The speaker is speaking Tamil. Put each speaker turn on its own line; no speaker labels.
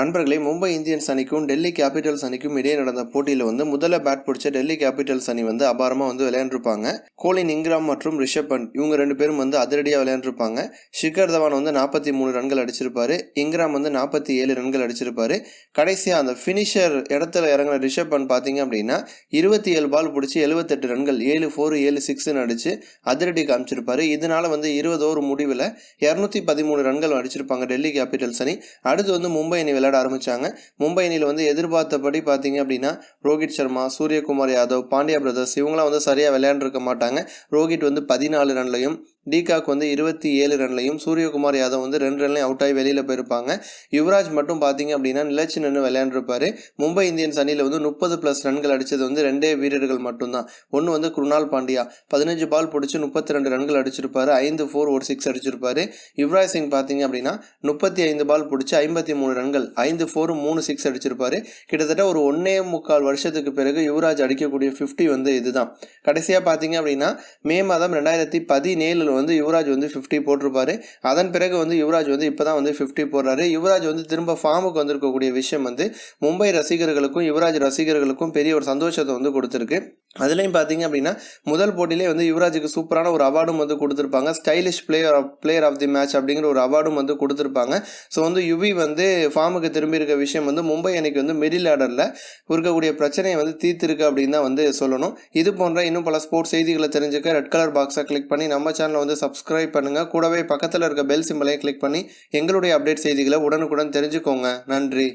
நண்பர்களே, மும்பை இந்தியன்ஸ் அணிக்கும் டெல்லி கேபிட்டல்ஸ் அணிக்கும் இடையே நடந்த போட்டியில் முதல்ல பேட் பிடிச்ச டெல்லி கேபிட்டல்ஸ் அணி அபாரமாக விளையாண்டுருப்பாங்க. கோலின் இங்கிராம் மற்றும் ரிஷப் பண்ட் இவங்க 2 பேரும் அதிரடியாக விளையாண்டுருப்பாங்க. ஷிகர் தவான் 43 ரன்கள் அடிச்சிருப்பாரு. இங்கிராம் 47 ரன்கள் அடிச்சிருப்பாரு. கடைசியாக அந்த ஃபினிஷர் இடத்துல இறங்கின ரிஷப் பண்ட் பார்த்தீங்க அப்படின்னா 27 பால் பிடிச்சி 78 ரன்கள் 7-4 7-6 அடிச்சு அதிரடி காமிச்சிருப்பாரு. இதனால 20 ஓவர் முடிவில் 213 ரன்கள் அடிச்சிருப்பாங்க டெல்லி கேபிட்டல்ஸ் அணி. அடுத்து மும்பை அணி விளையாட ஆரம்பிச்சாங்க. மும்பை அணியில் எதிர்பார்த்தபடி பார்த்தீங்க அப்படின்னா ரோஹித் சர்மா, சூரியகுமார் யாதவ், பாண்டியா பிரதர்ஸ் இவங்களாம் சரியாக விளையாண்டுருக்க மாட்டாங்க. ரோஹித் 14 ரன்லையும், டிகாக் 27 ரன்லையும், சூரியகுமார் யாதவ் 2 ரன்லையும் அவுட் ஆகி வெளியில் போயிருப்பாங்க. யுவராஜ் மட்டும் பார்த்தீங்க அப்படின்னா நிலச்சி நின்று விளையாண்டுருப்பாரு. மும்பை இந்தியன்ஸ் அணியில் 30+ ரன்கள் அடித்தது 2 வீரர்கள் மட்டும்தான். ஒன்று குருணால் பாண்டியா 15 பால் பிடிச்சி 32 ரன்கள் அடிச்சிருப்பாரு. 5-4 ஒரு 6 அடிச்சிருப்பாரு. யுவராஜ் சிங் பார்த்தீங்க அப்படின்னா 35 பால் பிடிச்சி 53 ரன்கள் 5-4 3 6 அடிச்சிருப்பாரு. கிட்டத்தட்ட ஒரு 1.25 வருஷத்துக்கு பிறகு யுவராஜ் அடிக்கக்கூடிய 50 இதுதான். கடைசியாக பார்த்தீங்க அப்படின்னா மே மாதம் 2017 யுவராஜ் 50 போட்டிருப்பாரு. அதன் பிறகு யுவராஜ் இப்போதான் 50 போடுறாரு. யுவராஜ் திரும்ப ஃபார்முக்கு வந்திருக்கக்கூடிய விஷயம் மும்பை ரசிகர்களுக்கும் யுவராஜ் ரசிகர்களுக்கும் பெரிய ஒரு சந்தோஷத்தை கொடுத்துருக்கு. அதுலேயும் பார்த்தீங்க அப்படின்னா முதல் போட்டியிலே யுவராஜுக்கு சூப்பரான ஒரு அவார்டும் கொடுத்துருப்பாங்க. Stylish player of the match அப்படிங்கிற ஒரு அவார்டும் கொடுத்துருப்பாங்க. ஸோ யுவி ஃபார்முக்கு திரும்பி இருக்க விஷயம் மும்பை அணிக்கு மிடில் ஆர்டரில் இருக்கக்கூடிய பிரச்சனையை தீர்த்திருக்கு அப்படின்னு தான் சொல்லணும். இது போன்ற இன்னும் பல ஸ்போர்ட்ஸ் செய்திகளை தெரிஞ்சுக்க ரெட் கலர் பாக்ஸை கிளிக் பண்ணி நம்ம சேனலை சப்ஸ்கிரைப் பண்ணுங்கள். கூடவே பக்கத்தில் இருக்க பெல் சிம்பலையும் கிளிக் பண்ணி எங்களுடைய அப்டேட் செய்திகளை உடனுக்குடன் தெரிஞ்சுக்கோங்க. நன்றி.